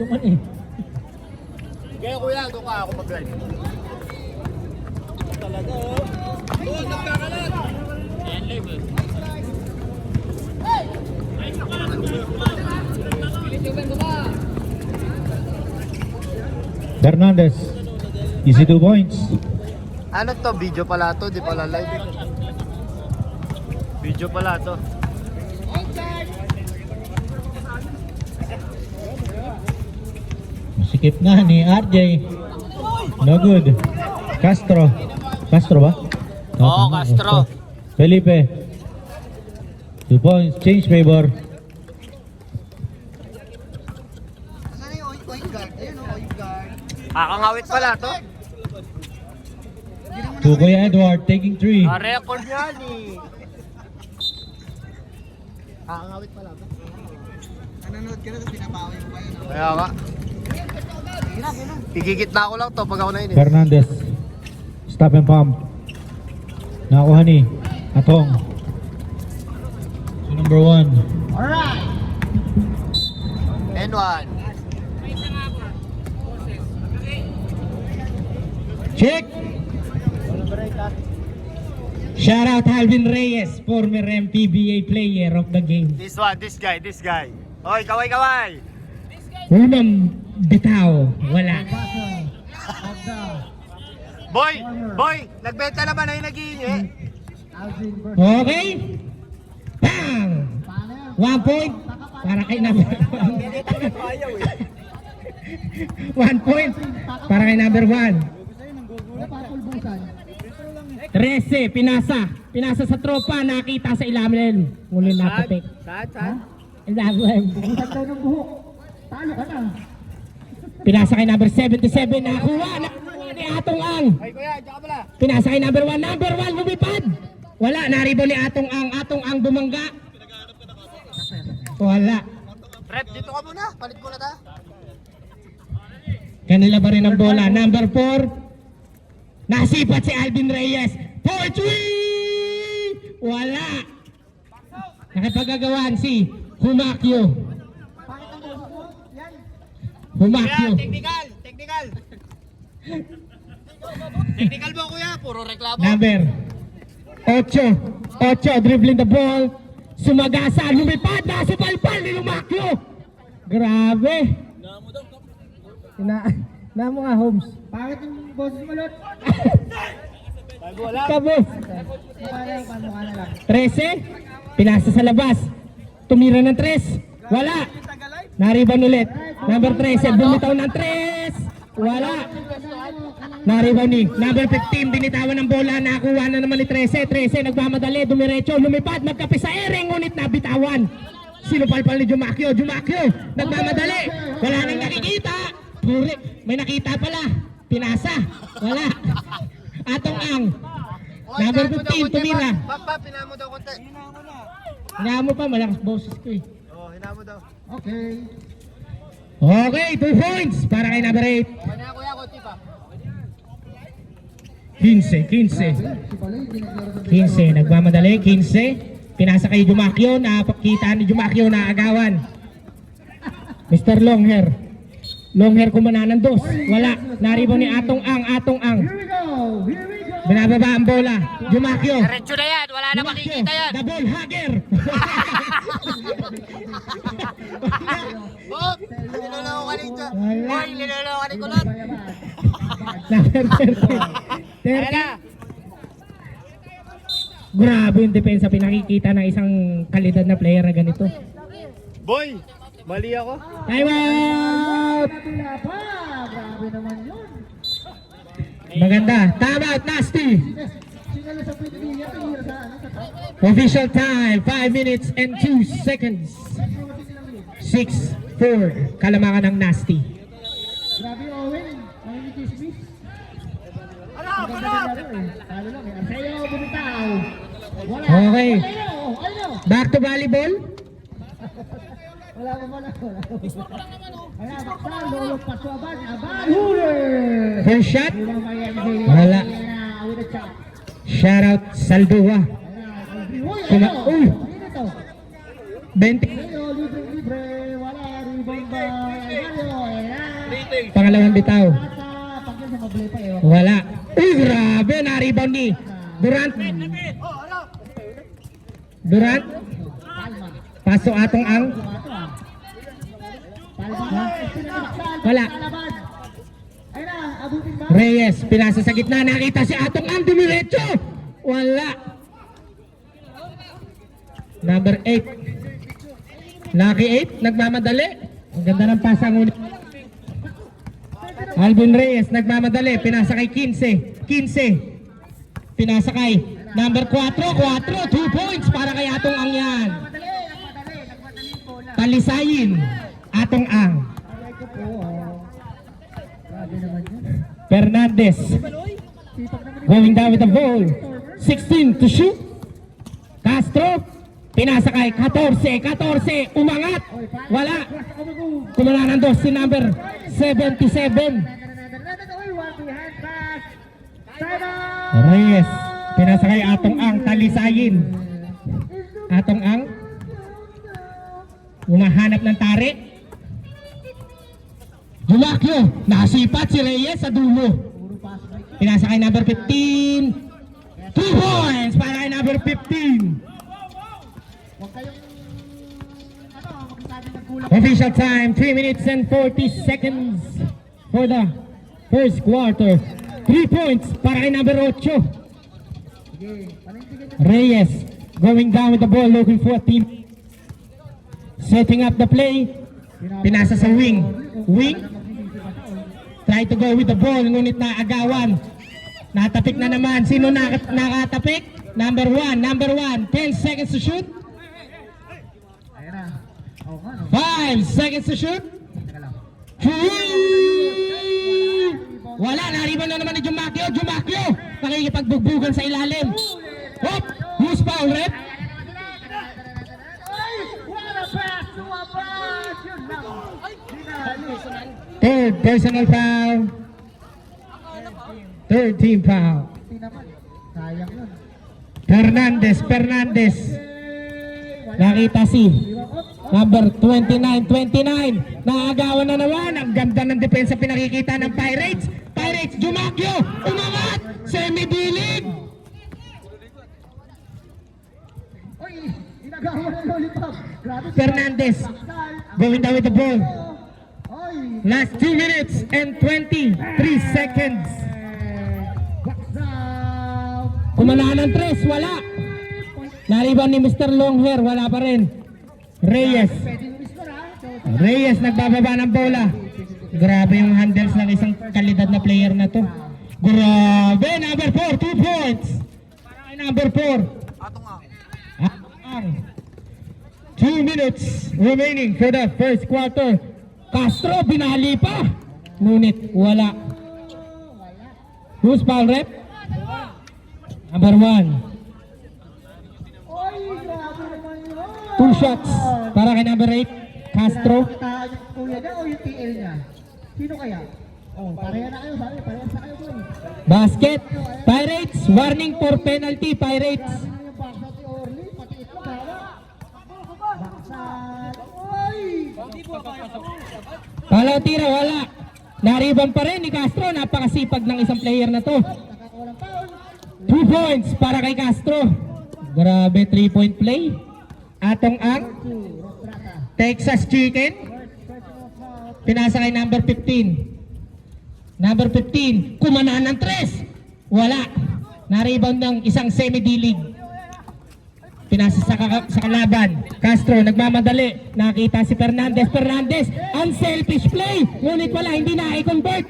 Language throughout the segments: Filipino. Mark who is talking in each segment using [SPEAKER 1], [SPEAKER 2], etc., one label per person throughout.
[SPEAKER 1] yung ano eh.
[SPEAKER 2] Kaya kuya, doon ka ako mag-drive. Talaga oh. Oo, nagkakalat. Ayan live eh.
[SPEAKER 1] Fernandez. Easy 2 points.
[SPEAKER 2] Ano to? Video pala to, di pala live. Video pala to.
[SPEAKER 1] Sikip nga ni RJ. No good. Castro. Castro ba?
[SPEAKER 2] Oo, Castro.
[SPEAKER 1] Felipe. 2 points. Change favor.
[SPEAKER 2] Kakangawit pala to.
[SPEAKER 1] To Kuya Edward taking 3.
[SPEAKER 2] Record yan eh. Kakangawit pala to.
[SPEAKER 3] Nanonood ka na tapos pinapawi mo ba yun?
[SPEAKER 2] Kaya nga. Igigit na ako lang to pag ako na yun eh.
[SPEAKER 1] Fernandez. Stop and pump. Nakuha ni Atong. So number 1.
[SPEAKER 2] Alright. N1.
[SPEAKER 1] Check! Shout out Alvin Reyes, former MPBA player of the game.
[SPEAKER 2] This one, this guy. Hoy, kaway.
[SPEAKER 1] Unang bitaw, wala.
[SPEAKER 2] Boy, nagbenta naman na yung nag-iingi.
[SPEAKER 1] Okay? Bang! 1 point para kay number 1 point para kay number 1. 13, pinasa sa tropa, nakita sa ilalim. Ngunit napatik.
[SPEAKER 2] Saan?
[SPEAKER 1] Ilalim. Pinasa kay number 77, nakuha ni Atong Ang.
[SPEAKER 2] Ay kuya, diyan ka pala.
[SPEAKER 1] Pinasa kay number 1, lumipad. Wala, naribo ni Atong Ang bumangga. Wala.
[SPEAKER 2] Rep, dito ka muna. Palit muna ta.
[SPEAKER 1] Kanila ba rin ang bola? Number 4. Nasipat si Alvin Reyes. 4-3! Wala. Nakipagagawan si Humakyo.
[SPEAKER 2] Kuya, technical. Technical mo kuya, puro reklamo.
[SPEAKER 1] Number 8. 8, dribbling the ball. Sumagasa, lumipad, nasupalpal ni Humakyo. Grabe. Namo nga, Holmes.
[SPEAKER 3] Bakit yung boses mo, Lot?
[SPEAKER 1] Kabos.
[SPEAKER 3] Paano ka na lang?
[SPEAKER 1] 13, pinasa sa labas. Tumira ng 3. Wala. Nariban ulit. Number 13, bumitaw ng 3. Wala. Nariban ni. Number 15, binitawan ng bola. Nakuha na naman ni 13. 13, nagmamadali, dumiretso, lumipad, magkape sa ere, ngunit nabitawan. Sinupalpal ni Jumakyo. Nagmamadali. Wala nang nakikita. Puri, may nakita pala. Pinasa. Wala. Atong Ang. Number 15, tumira.
[SPEAKER 2] Papa, pinamo daw konti.
[SPEAKER 1] Hinaan mo pa, malakas boses ko eh.
[SPEAKER 2] Oo, hinamo daw.
[SPEAKER 3] Okay.
[SPEAKER 1] Okay, 2 points para kay number 8.
[SPEAKER 2] Okay na kuya, konti pa.
[SPEAKER 1] 15, nagmamadali, 15. Pinasa kay Jumakyo, napakita ni Jumakyo na agawan. Mr. Longhair. Longhair kumana ng 2. Wala, naribo ni Atong Ang.
[SPEAKER 3] Here we go.
[SPEAKER 1] Binababa ang bola. Jumakyo.
[SPEAKER 2] Diretso na yan, wala na makikita yan.
[SPEAKER 1] Double hugger.
[SPEAKER 2] Bob, niloloko ka rin dyan.
[SPEAKER 1] Wala.
[SPEAKER 2] Boy, niloloko ka rin kulot.
[SPEAKER 1] Number 30.
[SPEAKER 2] Ayan na.
[SPEAKER 1] Grabe yung depensa, pinakikita ng isang kalidad na player na ganito.
[SPEAKER 2] Boy, mali ako.
[SPEAKER 1] Time out!
[SPEAKER 3] Wala pa. Grabe naman yun.
[SPEAKER 1] Maganda. Time out, Nasty.
[SPEAKER 3] Sinalo sa Pilipinas, tinira sa ano, sa top.
[SPEAKER 1] Official time, 5 minutes and 2 seconds. 6-4. Kalamangan ng Nasty.
[SPEAKER 3] Grabe, Owen. Ang inikismis. Talo lang eh. Ang sayo, bumitaw. Wala.
[SPEAKER 1] Okay.
[SPEAKER 3] Ayaw.
[SPEAKER 1] Back to volleyball.
[SPEAKER 3] Wala. Kaya baksan, lulog paswaban. Aban, huli.
[SPEAKER 1] First shot. Wala.
[SPEAKER 3] With a chop.
[SPEAKER 1] Shout out Saldua. Kuma uy. 20.
[SPEAKER 3] Libre. Wala. Rebound by Mario.
[SPEAKER 1] Pangalawang bitaw.
[SPEAKER 3] Sa pag yun sa mablay pa eh.
[SPEAKER 1] Wala. Uy, grabe. Na-rebound ni Durant. Durant.
[SPEAKER 3] Palma.
[SPEAKER 1] Pasok atong ang.
[SPEAKER 3] Tumato ah. Palma.
[SPEAKER 1] Wala.
[SPEAKER 3] Ayun na, abutin ba?
[SPEAKER 1] Reyes, pinasa sa gitna. Nakita si atong ang dumiretso. Wala. Number 8. Lucky 8, nagmamadali. Ang ganda ng pasa ngunit. Alvin Reyes, nagmamadali. Pinasa kay 15. 15. Pinasa kay number 4. 4. 2 points para kay atong ang yan.
[SPEAKER 3] Nagmadali po na.
[SPEAKER 1] Talisayin. Atong ang.
[SPEAKER 3] Aray ko po. Grabe naman yun.
[SPEAKER 1] Fernandez.
[SPEAKER 3] Sipag naman
[SPEAKER 1] Going down with the ball. 16 to shoot. Castro. Pinasa kay 14. 14. Umangat. Wala. Kumala ng dos si number 77. Reyes. Pinasa kay atong ang. Talisayin. Atong ang. Umahanap ng tarik. Jumakyo. Nasipat si Reyes sa dulo. Pinasa kay number 15. 2 points para kay number 15.
[SPEAKER 3] Huwag kayong magsasabi ng kulang.
[SPEAKER 1] Official time, 3 minutes and 40 seconds for the first quarter. 3 points para kay number 8.
[SPEAKER 3] Sige, panintigin nyo.
[SPEAKER 1] Reyes going down with the ball, looking for a team. Setting up the play. Pinasa sa wing. Wing. Try to go with the ball, ngunit naagawan. Natapik na naman. Sino nakatapik? Number 1. Number 1. 10 seconds to shoot.
[SPEAKER 3] Ayan na. Oo nga no.
[SPEAKER 1] 5 seconds to shoot.
[SPEAKER 3] Teka lang.
[SPEAKER 1] Wala, nariban na naman ni Jumakyo. Jumakyo, nakikipagbugbuggan sa ilalim. Hop, who's foul, rep?
[SPEAKER 3] Ay! What a pass! Lumabas! Yun lang. Dinali.
[SPEAKER 1] Third personal foul. Third team foul.
[SPEAKER 3] Hindi naman. Sayang yun.
[SPEAKER 1] Fernandez. Nakita si number 29. Naagawan na naman. Ang ganda ng depensa pinakikita ng Pirates. Jumakyo, umangat. Semi-dilig.
[SPEAKER 3] Uy! Inagawa ng lollipop. Grabe.
[SPEAKER 1] Fernandez
[SPEAKER 3] Baksal.
[SPEAKER 1] going down with the ball.
[SPEAKER 3] Ay!
[SPEAKER 1] Last 2 minutes and 23 seconds.
[SPEAKER 3] Baksal.
[SPEAKER 1] Kumana ng 3, wala. Nariban ni Mr. Longhair, wala pa rin. Reyes.
[SPEAKER 3] Pwede yung mister ha.
[SPEAKER 1] Reyes nagbababa ng bola. Grabe yung handles ng isang kalidad na player na to. Grabe, number 4, 2 points. Para kay number 4. Atong 2 minutes remaining for the first quarter. Castro, binali pa. Ngunit, wala. Who's foul, rep? Number 1.
[SPEAKER 3] Ay! Grabe naman yun.
[SPEAKER 1] 2 shots para kay number 8. Castro.
[SPEAKER 3] Kita yung kuya niya o yung TL niya? Sino kaya? Oh, pareha na kayo. Sabi, pareha na kayo boy.
[SPEAKER 1] Basket. Pirates. Warning for penalty. Pirates.
[SPEAKER 3] Grabe na yung baksal si Orly. Pati ito bawa. Baksal. Ay!
[SPEAKER 1] Palaw tira. Wala. Nariban pa rin ni Castro. Napakasipag ng isang player na to.
[SPEAKER 3] Nakakawalang taon.
[SPEAKER 1] 2 points para kay Castro. Grabe 3-point play. Atong ang
[SPEAKER 3] Rostrata.
[SPEAKER 1] Texas Chicken.
[SPEAKER 3] Personal foul.
[SPEAKER 1] Pinasa kay number 15. Number 15. Kumanaan ng 3. Wala. Narebound ng isang semi-D-league. Pinasa sa kalaban. Castro nagmamadali. Nakita si Fernandez. Unselfish play. Ngunit wala. Hindi na i-convert.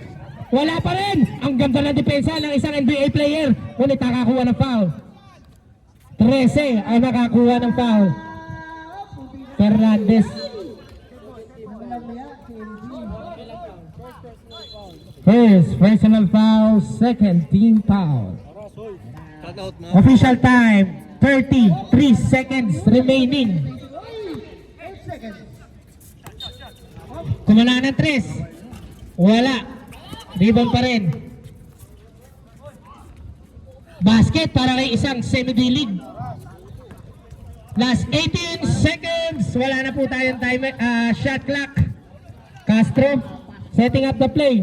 [SPEAKER 1] Wala pa rin. Ang ganda ng depensa ng isang NBA player. Ngunit nakakuha ng foul. 13 ang nakakuha ng foul. Fernandez.
[SPEAKER 3] Alam mo yan, si LG.
[SPEAKER 1] First personal foul, second team foul. Official time, 33 seconds remaining.
[SPEAKER 3] Uy! 8 seconds.
[SPEAKER 1] Kumana ng 3. Wala. Rebound pa rin. Basket para kay isang semi-D-league. Last 18 seconds. Wala na po tayong time, shot clock. Castro. Setting up the play.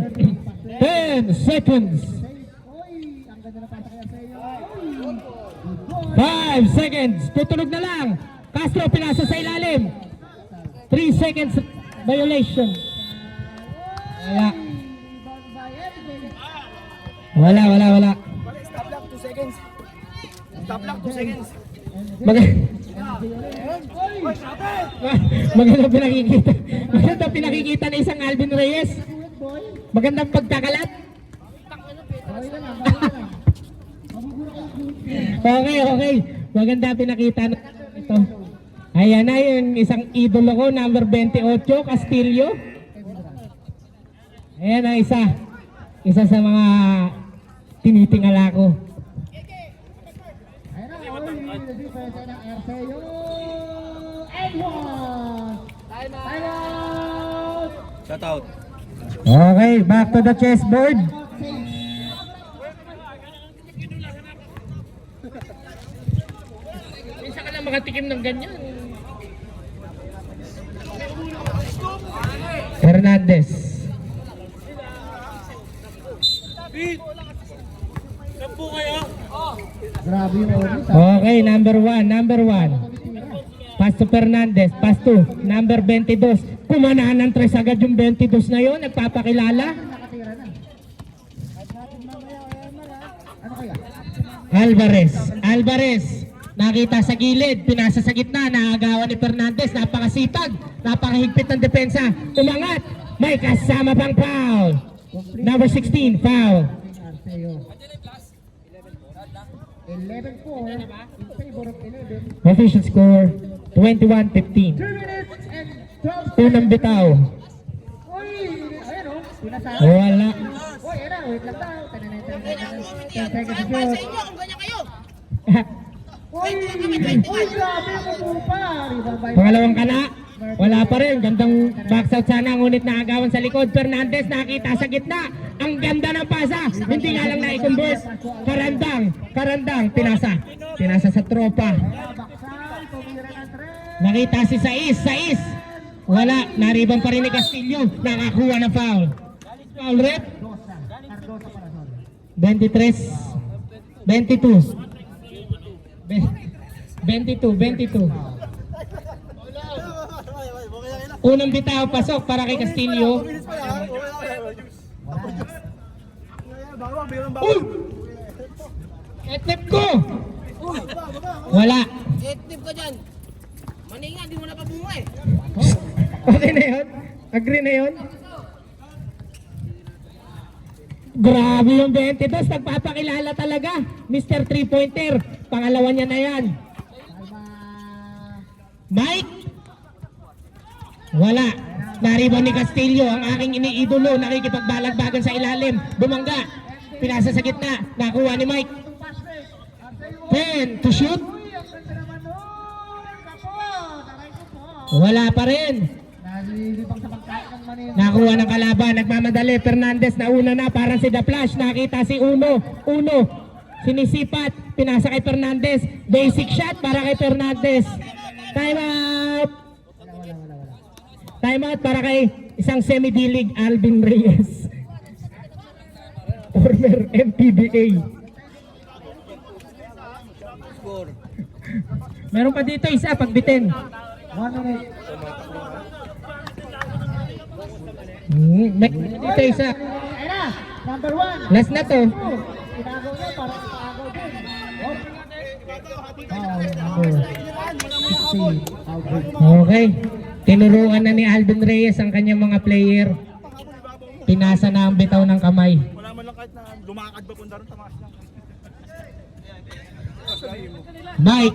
[SPEAKER 1] 10 seconds.
[SPEAKER 3] Oy, ang ganda na pasa kaya sa'yo. Oy,
[SPEAKER 1] 5 seconds. Tutulog na lang. Castro pinasa sa ilalim. 3 seconds violation. Wala.
[SPEAKER 3] rebound by Elvin.
[SPEAKER 1] Wala.
[SPEAKER 2] Stop clock, 2 seconds. Stop clock, 2 seconds.
[SPEAKER 1] Maganda pinakikita. Maganda pinakikita ng isang Alvin Reyes.
[SPEAKER 3] Boy,
[SPEAKER 1] Magandang pagkakalat.
[SPEAKER 3] boy na lang, boy na lang. Mabubura kayo.
[SPEAKER 1] Okay. Maganda pinakita na ito. Ayan na yung isang idolo ko, number 28, Castillo. Ayan na isa. Isa sa mga tinitingala ko.
[SPEAKER 3] Ayan na, oy, defense ng Arceo. And one. Time out.
[SPEAKER 2] Shut out.
[SPEAKER 1] Okay, back to the chessboard. Minsan ka lang makatikim ng ganyan. Hernandez.
[SPEAKER 3] Grabe yung orbit.
[SPEAKER 1] Okay, number 1. Pass to Fernandez. Pass to number 22. Kumanahan ng 3 agad yung 22 na yon. Nagpapakilala.
[SPEAKER 3] Nakatira na. Ano kaya?
[SPEAKER 1] Alvarez. Nakita sa gilid. Pinasa sa gitna. Naagawan ni Fernandez. Napakasipag. Napakahigpit ng depensa. Umangat. May kasama pang foul. Number 16, foul.
[SPEAKER 3] Arceo. 11-4 in favor of 11.
[SPEAKER 1] Official score, 21-15.
[SPEAKER 3] 2 minutes and 12
[SPEAKER 1] Unang bitaw.
[SPEAKER 3] Uy! Ayan o. Pinasabi.
[SPEAKER 1] Wala.
[SPEAKER 3] Uy, ayan na. Wait lang daw. 10 seconds to
[SPEAKER 4] Para sa
[SPEAKER 3] shoot.
[SPEAKER 4] inyo, kung ganyan kayo.
[SPEAKER 3] Uy! Uy, grabe. Kumupa. Rebound by
[SPEAKER 1] Pangalawang kana. Wala pa rin. Gandang box out sana. Ngunit naagawan sa likod. Fernandez nakita sa gitna. Ang ganda ng pasa. Hindi nga lang na-convert. Karandang. Pinasa sa tropa.
[SPEAKER 3] Baksan. Tumira ng 3.
[SPEAKER 1] Nakita si Sais. Wala. Naribang pa rin ni Castillo. Nakakuha ng foul. Foul rep.
[SPEAKER 3] Cardosa para sol.
[SPEAKER 1] 23. 22. 22. Unang bitaw, pasok para kay Castillo. Uy! Etnep ko! Wala.
[SPEAKER 4] Tip ka dyan. Maninga, di mo na pabunga eh.
[SPEAKER 1] Okay na yun? Agree na yun? Grabe yung 22. Nagpapakilala talaga. Mr. 3-pointer. Pangalawa niya na yan. Mike? Wala. Naribaw ni Castillo, ang aking iniidolo, nakikipagbalagbagan sa ilalim. Bumangga. Pinasa sa gitna. Nakuha ni Mike. 10 to shoot.
[SPEAKER 3] Uy, ang ganda naman nun. Kapo. Taray ko po.
[SPEAKER 1] Wala pa rin.
[SPEAKER 3] Nalilibang sa pagkain ng Manila.
[SPEAKER 1] Nakuha ng kalaban. Nagmamadali. Fernandez nauna na. Parang si The Flash. Nakita si Uno. Sinisipat. Pinasa kay Fernandez. Basic shot para kay Fernandez. Time out. Time out para kay isang semi-D-League Alvin Reyes. Former MPBA.
[SPEAKER 2] Score.
[SPEAKER 1] Meron pa dito isa pagbitin.
[SPEAKER 3] 1 minute.
[SPEAKER 1] Meron dito isa.
[SPEAKER 3] Ayan na. Number 1.
[SPEAKER 1] Last na to.
[SPEAKER 3] Tinagaw niya para ipagaw din. Foul number 16. Foul break.
[SPEAKER 1] Okay. Tinuruan na ni Alvin Reyes ang kanyang mga player. Pinasa na ang bitaw ng kamay.
[SPEAKER 2] Wala man lang kahit na lumakad ba punta ron, tamas lang.
[SPEAKER 1] Mike.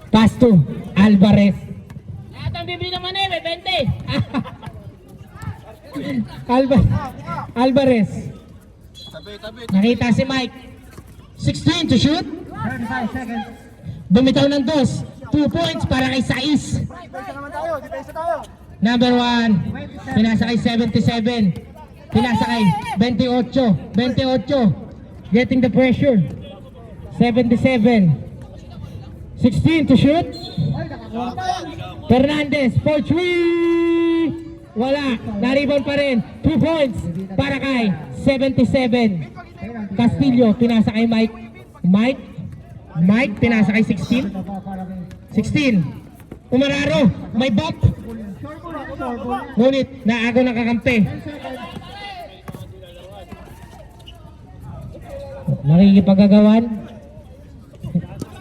[SPEAKER 1] Pass to Alvarez.
[SPEAKER 4] Lahat ang bibili naman eh, may 20.
[SPEAKER 1] Alvarez.
[SPEAKER 2] Tabi.
[SPEAKER 1] Nakita si Mike. 16 to shoot.
[SPEAKER 3] 35 seconds.
[SPEAKER 1] Bumitaw ng 2. 2 points para kay Sais.
[SPEAKER 2] Depensa tayo.
[SPEAKER 1] Number 1. Pinasa kay 77. Pinasa kay 28. Getting the pressure. 77. 16 to shoot.
[SPEAKER 3] Ay, nakakuha pa.
[SPEAKER 1] Fernandez for 3. Wala. Na-rebound pa rin. 2 points para kay 77. Castillo, pinasa kay Mike. Mike, pinasa kay 16. 16. Umararo, may bump. Ngunit, naagaw ng kakampi. Nakikipagagawan.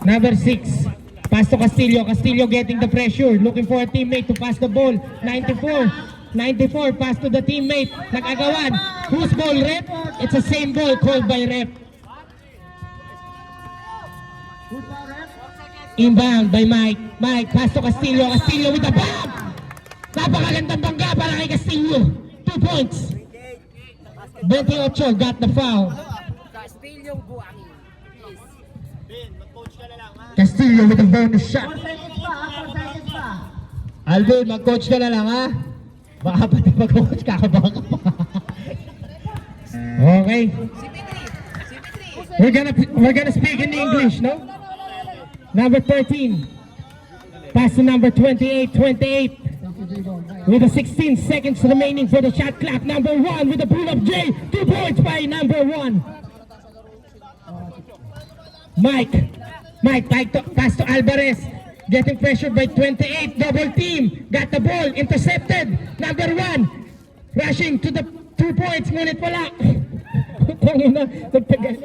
[SPEAKER 1] Number 6. Pass to Castillo. Castillo getting the pressure. Looking for a teammate to pass the ball. 94. Pass to the teammate. Nag-agawan. Whose ball, rep? It's the same ball called by rep. Inbound by Mike. Mike, pass to Castillo. Castillo with the bomb. Napakagandang bangga para kay Castillo. 2 points. 28 got the foul.
[SPEAKER 4] Castillo buangin.
[SPEAKER 1] Castillo with a bonus shot.
[SPEAKER 3] 4 seconds pa.
[SPEAKER 1] Alvin, mag-coach ka na lang ha. Baka pati mag-coach, kakabaka ka pa. Okay. We're gonna speak in English, no? Number 13. Pass to number 28. With the 16 seconds remaining for the shot clock. Number 1 with the pull-up J. 2 points by number 1. Mike pass to Alvarez. Getting pressured by 28. Double team. Got the ball. Intercepted. Number 1. Rushing to the 2 points. Ngunit wala. Tangina. Nagtagal.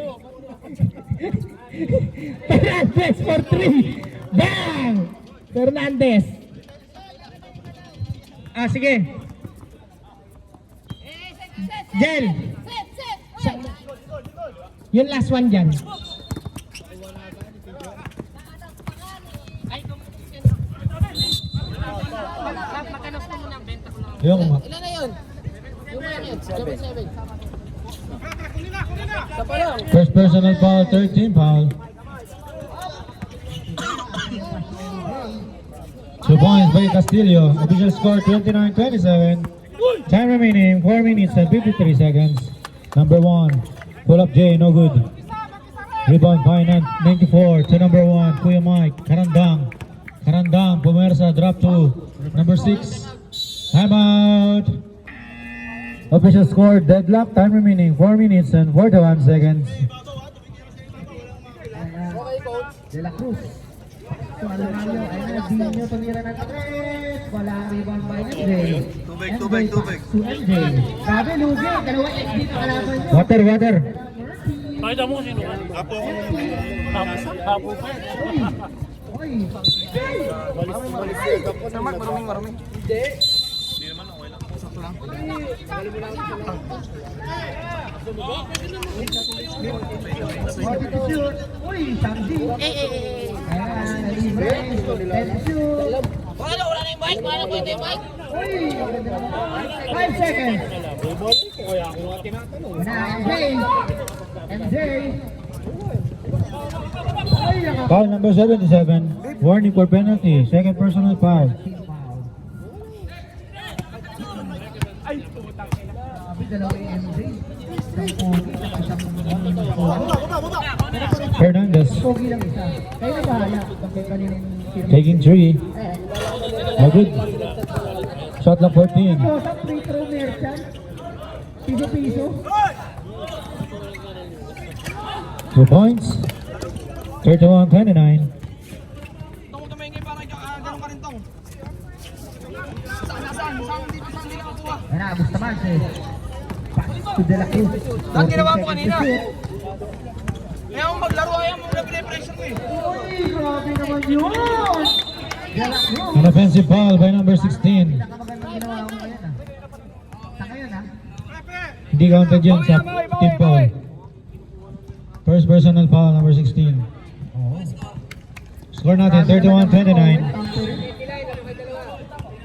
[SPEAKER 1] Fernandez for 3. Bang! Fernandez. Sige. Jel. Yung last one dyan.
[SPEAKER 2] Yung
[SPEAKER 4] Ilan na yun? Yung mga yun, 7-7. Sa pa lang.
[SPEAKER 2] first personal foul, 13 foul. 2 points by Castillo. Official score 29-27. Time remaining 4 minutes and 53 seconds. Number 1, pull up J, no good. Rebound by 94 to number 1, Kuya Mike. Karandang, pumersa, drop to number 6. Timeout. Official score deadlock. Time remaining 4 minutes and 41 seconds.
[SPEAKER 3] De La Cruz. So, alam nyo, ayun na, di nyo tumira ng 3. Wala ang rebound by MJ. Tubig. To MJ. Grabe, lugi. Dalawa MJ na kalaban nyo.
[SPEAKER 2] Water.
[SPEAKER 5] Pakita mo sino. Apo. Apo pa.
[SPEAKER 3] Oy.
[SPEAKER 4] Sa Mark, maraming.
[SPEAKER 3] Forty to shoot. Uy, Samji. Ayan, libre. 10 to shoot.
[SPEAKER 4] Wala na yung mic. Wala po yung mic.
[SPEAKER 3] Uy, 5 seconds. Na, MJ. Ay,
[SPEAKER 2] Foul number 77. Warning for penalty. Second personal foul.
[SPEAKER 3] Sabi, dalawa yung MJ. Isang pogi, saka isang
[SPEAKER 2] Fernandez
[SPEAKER 3] pogi lang isa. Kayo na bahala. Kapag kaninang firma.
[SPEAKER 2] taking 3. No good. Shot clock 14.
[SPEAKER 3] So, sa free throw merchant. Piso-piso.
[SPEAKER 2] 2 points. 31-29.
[SPEAKER 4] Tong tumingin para ganun ka rin tong. Saan dito nakukuha?
[SPEAKER 3] Ayan na, Bustamante. Pass to De La Cruz.
[SPEAKER 4] Saan ginawa mo
[SPEAKER 3] 14
[SPEAKER 4] kanina?
[SPEAKER 3] seconds to shoot.
[SPEAKER 4] Kaya mo maglaro, ayaw mo na-pressure mo eh.
[SPEAKER 3] Uy, grabe naman yun! De La Cruz.
[SPEAKER 2] An offensive foul by number 16.
[SPEAKER 3] Pinakamagandang ginawa mo ngayon ah. Saka yun ah.
[SPEAKER 2] Hindi counted yun sa team foul. First personal foul number 16. Score natin 31-29.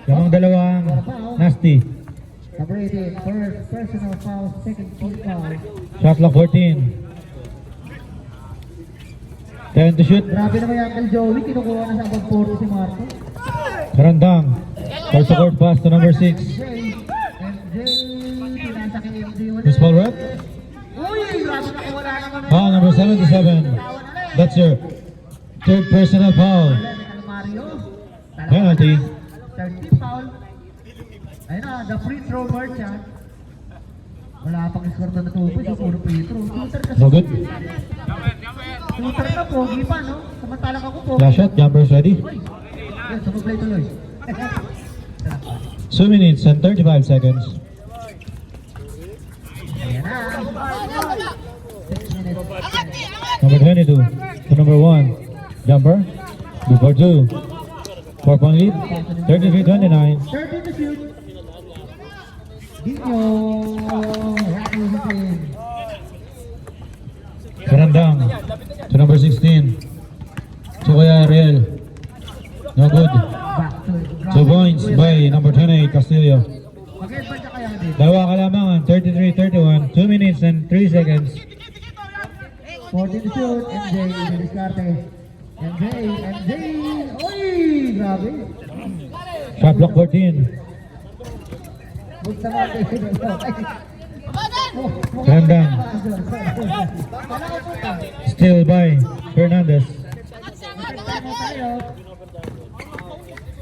[SPEAKER 2] Lamang dalawang nasty.
[SPEAKER 3] Number 18, first personal foul, second team foul.
[SPEAKER 2] Shot clock 14. 10 to shoot.
[SPEAKER 3] Grabe naman yung Uncle Joey, kinukuha na sa above 40 si Marco.
[SPEAKER 2] Karandang. First to court pass to number 6.
[SPEAKER 3] MJ, pinasa kay MJ ulit.
[SPEAKER 2] Miss Paul Rep.
[SPEAKER 3] Uy, grabe nakiwala naman
[SPEAKER 2] Foul number 77. That's your third personal foul.
[SPEAKER 3] Mario.
[SPEAKER 2] Penalty.
[SPEAKER 3] Third team foul. Ayun na, the free throw merchant. Wala pang score na natupos, so puro free throw. Shooter kasi.
[SPEAKER 2] No good.
[SPEAKER 3] Shooter na, pogi pa, no? Samantalang ako pogi.
[SPEAKER 2] Flash shot, jumpers ready.
[SPEAKER 3] Yes, sumuplay tuloy.
[SPEAKER 2] 2 minutes and 35 seconds.
[SPEAKER 3] Ayan na. 6 minutes.
[SPEAKER 2] Number 22 to number 1. Jumper. Good for 2. 4-point lead. 33-29.
[SPEAKER 3] 30 to shoot. Dino. Happy with him.
[SPEAKER 2] Karandang to number 16. To Kuya Ariel. No good.
[SPEAKER 3] Back to
[SPEAKER 2] 2 points by number 28, Castillo.
[SPEAKER 3] Mag-headband ka kaya din.
[SPEAKER 2] Dalawa kalamangan, 33-31. 2 minutes and 3 seconds.
[SPEAKER 3] 40 to shoot. MJ, Diniscarte. MJ. Oy, grabe.
[SPEAKER 2] Shot block 14.
[SPEAKER 3] Bukta mo ang
[SPEAKER 2] Karandang. Still by Fernandez.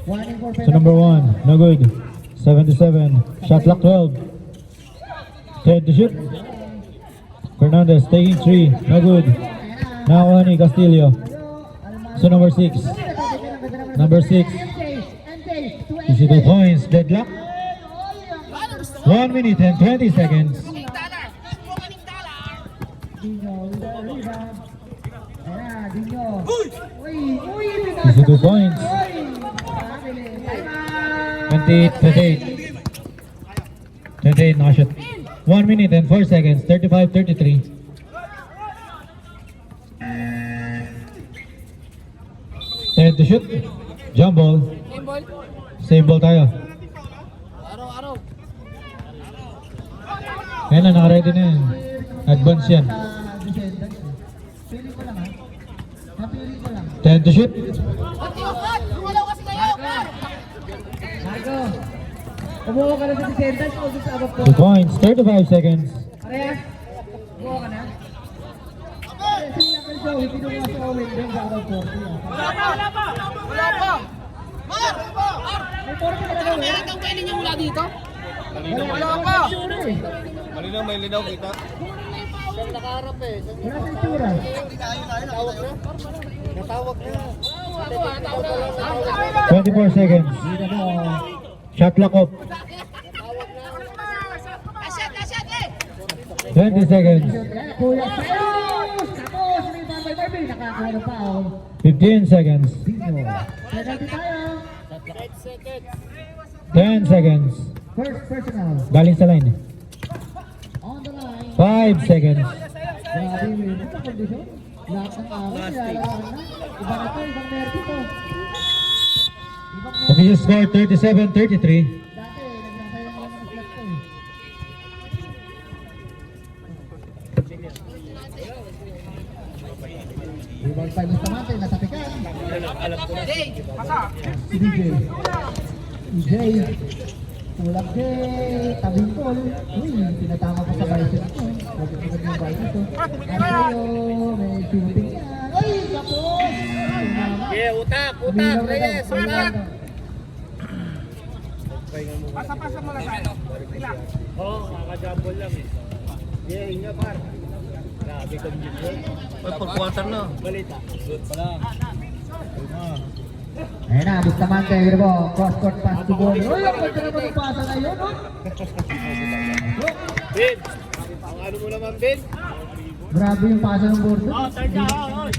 [SPEAKER 2] To number 1, no good. 77. Shot clock 12. 10 to shoot. Fernandez taking 3, no good. Now Ani Castillo. So number 6. Number 6. Easy 2 points. Deadlock. 1 minute and 20 seconds. Easy 2 points. 28-28. 28 nakashot. 1 minute and 4 seconds. 35-33. Ten to shoot. Jump ball.
[SPEAKER 4] Game ball.
[SPEAKER 2] Same ball tayo.
[SPEAKER 4] Araw-araw.
[SPEAKER 2] Yan na, nakaready na yan. Advance yan.
[SPEAKER 3] Pili ko lang ha. Napili ko lang.
[SPEAKER 2] 10 to shoot.
[SPEAKER 4] Lumalaw kasi kayo.
[SPEAKER 3] Marco, kumuha ka na sa descendants o sa above ko?
[SPEAKER 2] 2 points. 35 seconds.
[SPEAKER 3] Parehas? Kumuha ka na? Sige lang kayo, Joey. Pinuha sa Owen doon sa above 40.
[SPEAKER 4] Wala pa. Mar!
[SPEAKER 3] May 40 ka na gawin.
[SPEAKER 4] Meron kang kainin niyo mula dito?
[SPEAKER 3] Wala pa.
[SPEAKER 5] Malinaw, may linaw kita.
[SPEAKER 3] Wala sa itsura.
[SPEAKER 2] 24 seconds. Shot clock off.
[SPEAKER 4] Asyat, eh!
[SPEAKER 2] 20 seconds.
[SPEAKER 3] Kuya Sayos! Tapos, may babay Barbie. Nakakuha ng foul.
[SPEAKER 2] 15 seconds.
[SPEAKER 3] Dino. Penalty tayo.
[SPEAKER 2] 10 seconds.
[SPEAKER 3] First personal.
[SPEAKER 2] Galing sa line.
[SPEAKER 3] On the line.
[SPEAKER 2] 5 seconds.
[SPEAKER 3] Grabe yun. Ito kondisyon. Lahat ng araw. Nilalawaan na. Iba na to. Ibang merti to. Ibang merti.
[SPEAKER 2] Official score 37-33.
[SPEAKER 3] Dati, nagsasayaw mga slot ko eh. Ibang pa yung tamate. Nasa pikan.
[SPEAKER 4] Jay, pasa.
[SPEAKER 3] Si DJ. DJ. Tulak J. Tabing Paul. Uy, pinatama ko sa bicep ko. Huwag ko yung bicep ko. Arroyo. May shooting yan. Uy, kapos!
[SPEAKER 4] Utak,
[SPEAKER 3] Reyes, utak!
[SPEAKER 4] Pasa-pasa mo lang tayo. Relax.
[SPEAKER 5] Kaka-jumble lang eh. Yeah, inga par. Grabe kong dito. Pag quarter na. Balita. Good pala.
[SPEAKER 3] Ayun na, Bustamante, mo. Cross-court pass to goal. Uy, ang ganda naman yung pasa na yun, no?
[SPEAKER 5] Ben! Ang ano mo naman, Ben?
[SPEAKER 3] Grabe yung pasa ng board.
[SPEAKER 5] Turn ka, oy!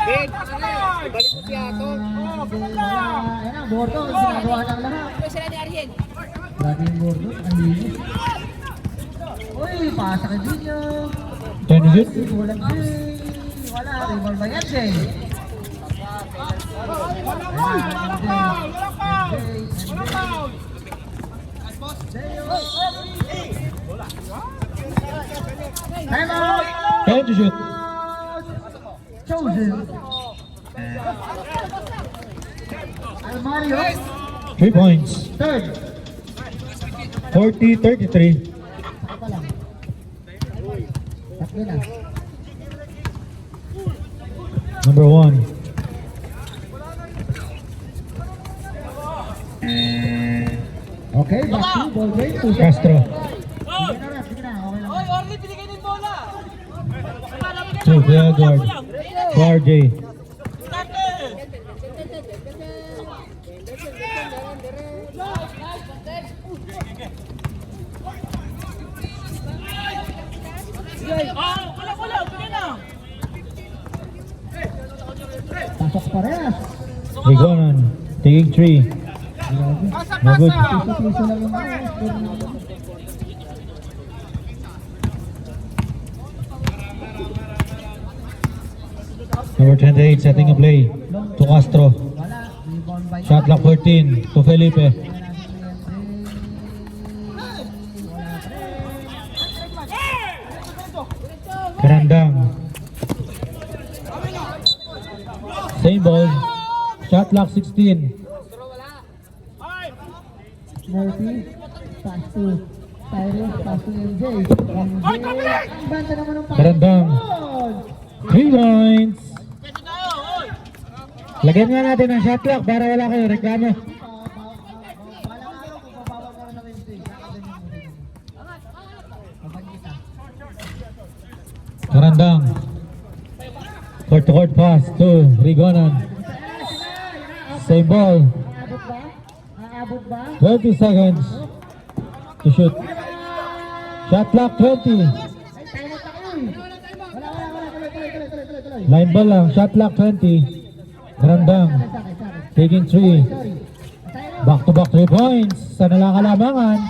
[SPEAKER 5] Ben! Balik mo si Ato.
[SPEAKER 3] Ayun na, Bordo, sinagawa ng lahat.
[SPEAKER 4] Ito sila ni Ariel.
[SPEAKER 3] Grabe yung Bordo, ang linis. Uy, pasa ka din yun.
[SPEAKER 2] 10 to shoot.
[SPEAKER 3] Walang Jay. Wala, revolve ba yan, Jay? Time out!
[SPEAKER 2] 10 to shoot.
[SPEAKER 3] Chosen. Almario.
[SPEAKER 2] 3 points.
[SPEAKER 3] Third.
[SPEAKER 2] 40-33.
[SPEAKER 3] Saka pa lang. Tatlo na.
[SPEAKER 2] Number 1.
[SPEAKER 3] Okay, back to ball game. 2 seconds.
[SPEAKER 2] Castro.
[SPEAKER 3] Sige na, ref. Sige na. Okay lang.
[SPEAKER 4] Oy, Orly, binigay na yung bola.
[SPEAKER 2] To Edward. To RJ.
[SPEAKER 4] Wala, bigay na.
[SPEAKER 3] Pasok parehas.
[SPEAKER 2] Rigonan. Taking 3. No good.
[SPEAKER 3] Piso-piso lang yung mga.
[SPEAKER 2] Number 28 setting a play. To Castro.
[SPEAKER 3] Wala. Rebound by
[SPEAKER 2] Shot clock 14. To Felipe. Karandang. Same ball. Shot clock 16.
[SPEAKER 3] Murphy, pass to Tyrus, pass to MJ. MJ, ang banda naman ng pass.
[SPEAKER 2] Karandang.
[SPEAKER 3] Ball!
[SPEAKER 2] 3 points. Lagyan nga natin ang shot clock para wala kayo reklamo.
[SPEAKER 3] Balang araw, magbabawal ka rin ng Wednesday. Pabagita.
[SPEAKER 2] Karandang. Court to court pass to Rigonan. Same ball.
[SPEAKER 3] Aabot ba? Aabot ba?
[SPEAKER 2] 20 seconds to shoot. Shot clock 20.
[SPEAKER 3] Ay, time out na kayo eh. Wala. Tuloy.
[SPEAKER 2] Line ball lang. Shot clock 20. Karandang.
[SPEAKER 3] Sorry.
[SPEAKER 2] Taking 3.
[SPEAKER 3] Sorry.
[SPEAKER 2] Back to back 3 points. Sa nalakalamangan.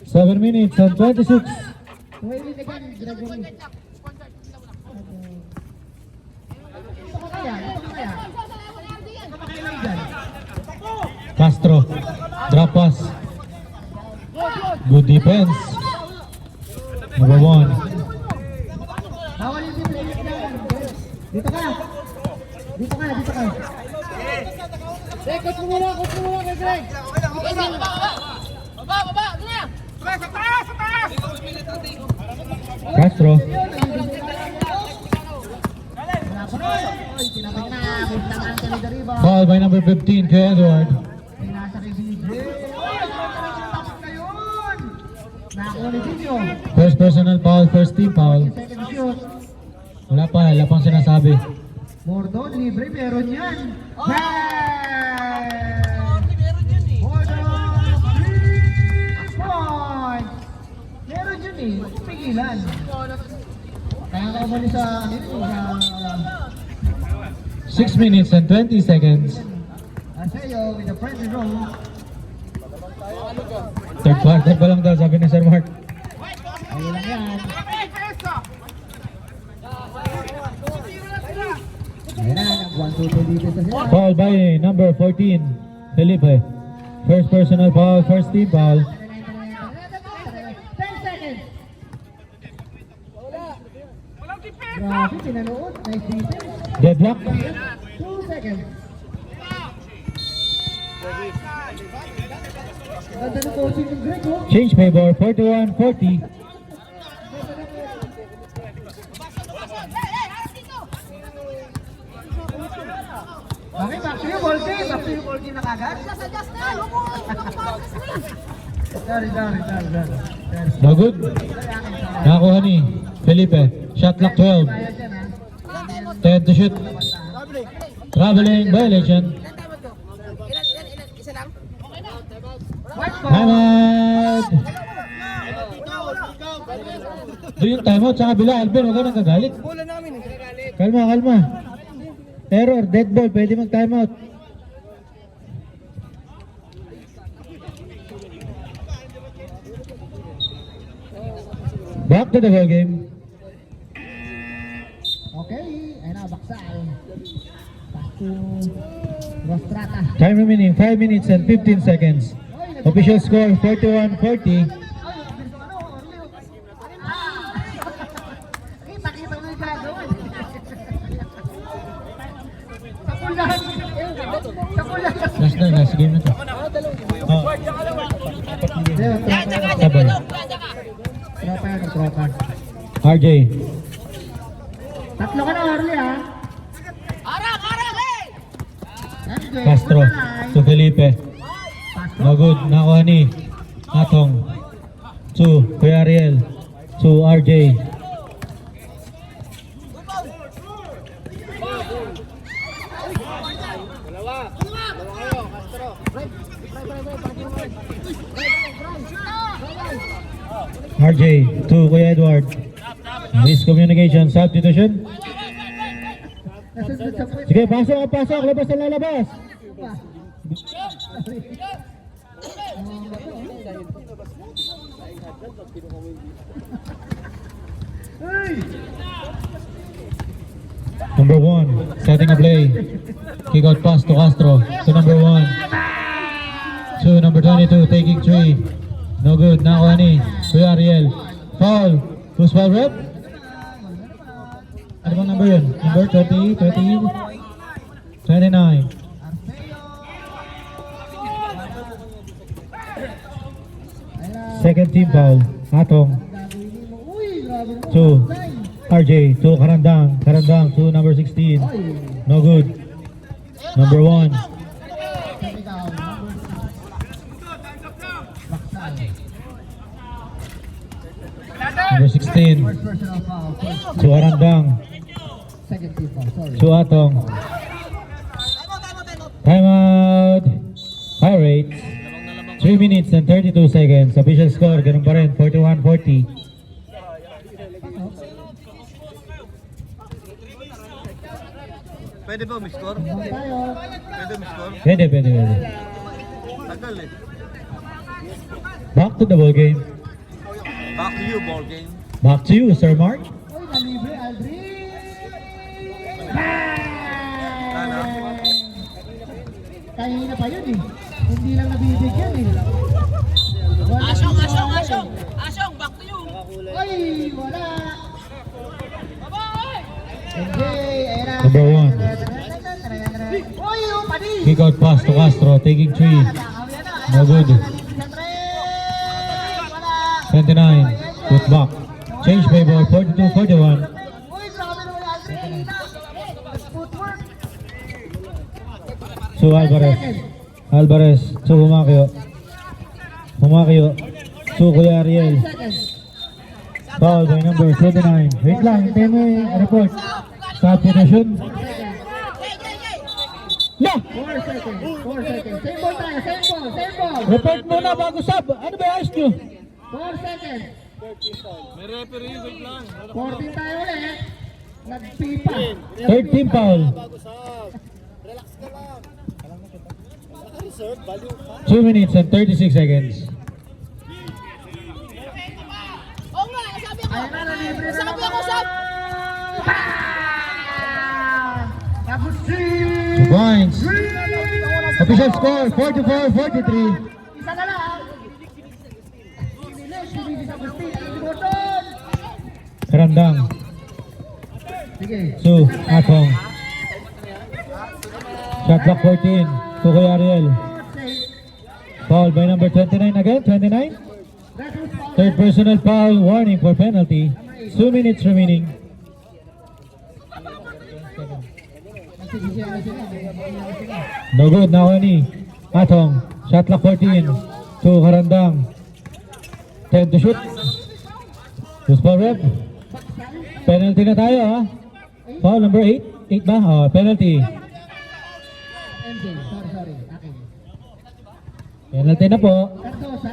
[SPEAKER 2] 7 minutes and 26.
[SPEAKER 3] Wait again, Gregory. Ito ko kaya.
[SPEAKER 2] Castro. Drop pass. Good defense. Number 1.
[SPEAKER 3] Bawal yung play down. Dito ka. Coach mo muna kay Greg.
[SPEAKER 4] Baba, ganyan.
[SPEAKER 2] Castro.
[SPEAKER 3] Tinapit na. Punta ka sa Lidariba.
[SPEAKER 2] Foul by number 15 kay Edward.
[SPEAKER 3] Pinasa kay BJ. Tapos na yun. Nakuha ni Gino.
[SPEAKER 2] First personal foul, first team foul.
[SPEAKER 3] Second shoot.
[SPEAKER 2] Wala pang sinasabi.
[SPEAKER 3] Mordon, libre, meron yan.
[SPEAKER 4] Meron yun eh.
[SPEAKER 3] Mordon, 3 points. Meron yun eh. Pigilan. Kaya ka umali sa,
[SPEAKER 2] 6 minutes and 20 seconds.
[SPEAKER 3] Arceo with the friendly roll.
[SPEAKER 2] Third quarter pa lang daw, sabi ni Sir Mark.
[SPEAKER 3] Ayun lang yan. Ayan na, nag-1-2 dito sa sila.
[SPEAKER 2] Foul by number 14, Felipe. First personal foul, first team foul.
[SPEAKER 3] 10 seconds. Grabe, pinanood. Nice defense.
[SPEAKER 2] Deadlock.
[SPEAKER 3] 2 seconds. Ganda ng coaching ng Greg, oh.
[SPEAKER 2] Change favor, 41-40.
[SPEAKER 3] Okay, back to you, Volky. Back to you, Volky na kagad. Sorry.
[SPEAKER 2] No good. Nakakuha ni Felipe. Shot clock 12.
[SPEAKER 3] Bayad yan, ha.
[SPEAKER 2] 10 to shoot. Traveling violation.
[SPEAKER 4] Ilan? Isa lang?
[SPEAKER 3] White ball.
[SPEAKER 2] Time out. Do yung timeout sa kabila, Alvin. Huwag ka nang kagalit.
[SPEAKER 4] Bola namin eh.
[SPEAKER 2] Kalma. Error, dead ball. Pwede mag-timeout. Back to the ball game.
[SPEAKER 3] Okay, ayun na, baksal. Back to Rostrata.
[SPEAKER 2] Time remaining 5 minutes and 15 seconds. Official score 41-40.
[SPEAKER 3] Ay, bilis ng ano, Orly. Kita mo yung gagawin. Sa kulan.
[SPEAKER 2] Last game na to. Oh, sabay.
[SPEAKER 3] Tropa.
[SPEAKER 2] RJ.
[SPEAKER 3] Tatlo ka na, Orly, ha?
[SPEAKER 4] Arang, hey!
[SPEAKER 3] MJ,
[SPEAKER 2] Castro
[SPEAKER 3] on the line.
[SPEAKER 2] to Felipe.
[SPEAKER 3] Castro,
[SPEAKER 2] No good. Nakuha ni Atong. To Kuya Ariel. To RJ. RJ to Kuya Edward. Miscommunication, substitution.
[SPEAKER 3] Nasundot sa puwet.
[SPEAKER 2] Sige, pasok, labas na lalabas. Number 1, setting a play. Kick out pass to Castro. To number 1. To number 22, taking 3. No good. Nakuha ni Kuya Ariel. Foul. Who's foul rep? Ano bang number yun? Number 20, 29. Second team foul. Atong.
[SPEAKER 3] Uy, grabe naman.
[SPEAKER 2] 2. RJ. 2 Karandang. Karandang to number 16. No good. Number 1. Number 16.
[SPEAKER 3] First personal foul. First,
[SPEAKER 2] To Arandang.
[SPEAKER 3] second team foul. Sorry.
[SPEAKER 2] To Atong. Timeout. Pirates. 3 minutes and 32 seconds. Official score, ganun pa rin. 41-40.
[SPEAKER 5] Pwede ba umiscore?
[SPEAKER 3] Bang tayo.
[SPEAKER 5] Pwede umiscore?
[SPEAKER 2] Pwede.
[SPEAKER 5] Tagal eh.
[SPEAKER 2] Back to the ball game.
[SPEAKER 5] Back to you, ball game.
[SPEAKER 2] Back to you, Sir Mark.
[SPEAKER 3] Uy, nalibre, Aldrin.
[SPEAKER 5] Ano?
[SPEAKER 3] Kanina pa yun eh. Hindi lang nabibigyan eh. Wala
[SPEAKER 4] Asyong,
[SPEAKER 3] nang
[SPEAKER 4] asyong,
[SPEAKER 3] mawala
[SPEAKER 4] asyong!
[SPEAKER 3] eh.
[SPEAKER 4] Asyong, back to you!
[SPEAKER 3] Ay, wala. Okay, ayan na.
[SPEAKER 2] Number 1.
[SPEAKER 3] Uy, yung padi.
[SPEAKER 2] Kick out pass to Castro, taking 3.
[SPEAKER 3] Natakaw yan na.
[SPEAKER 2] No good.
[SPEAKER 3] Sa tres. Wala.
[SPEAKER 2] 29. Put back. Change by ball, 42-41.
[SPEAKER 3] Uy, grabe naman yung Aldrin. Footwork.
[SPEAKER 2] To Alvarez. Alvarez to Humakio. Humakio to Kuya Ariel.
[SPEAKER 3] Seconds.
[SPEAKER 2] Foul by number 29. Wait lang, hintayin mo yung report. Substitution. No!
[SPEAKER 3] 4 seconds. 4 seconds. Same ball tayo. Same ball.
[SPEAKER 2] Report muna bago sub. Ano ba yung ayos nyo?
[SPEAKER 3] 4 seconds.
[SPEAKER 5] May referee, wait lang.
[SPEAKER 3] 14 tayo ulit. Nagpipa.
[SPEAKER 2] Third team foul.
[SPEAKER 5] Relax ka lang. Naka-reserve, value ka.
[SPEAKER 2] 2 minutes and 36 seconds.
[SPEAKER 4] Oo nga, sabi ko!
[SPEAKER 3] Ayan na, nalibre na
[SPEAKER 4] Sabi
[SPEAKER 3] naman.
[SPEAKER 4] ako, Sab!
[SPEAKER 3] Agustin!
[SPEAKER 2] 2 points. Official score, 44-43.
[SPEAKER 3] Isa na lang. Pinilis Agustin. Agustin!
[SPEAKER 2] Karandang.
[SPEAKER 3] Sige.
[SPEAKER 2] To Atong. Shot clock 14. To Kuya Ariel. Foul by number 29 again. 29. Third personal foul. Warning for penalty. 2 minutes remaining. No good. Nakuha ni Atong. Shot clock 14. To Karandang. 10 to shoot. Who's foul rep? Penalty na tayo ha. Foul number 8. 8 ba? Oh, penalty.
[SPEAKER 3] MJ, sorry. Akin.
[SPEAKER 2] Penalty na po.
[SPEAKER 3] Cardosa.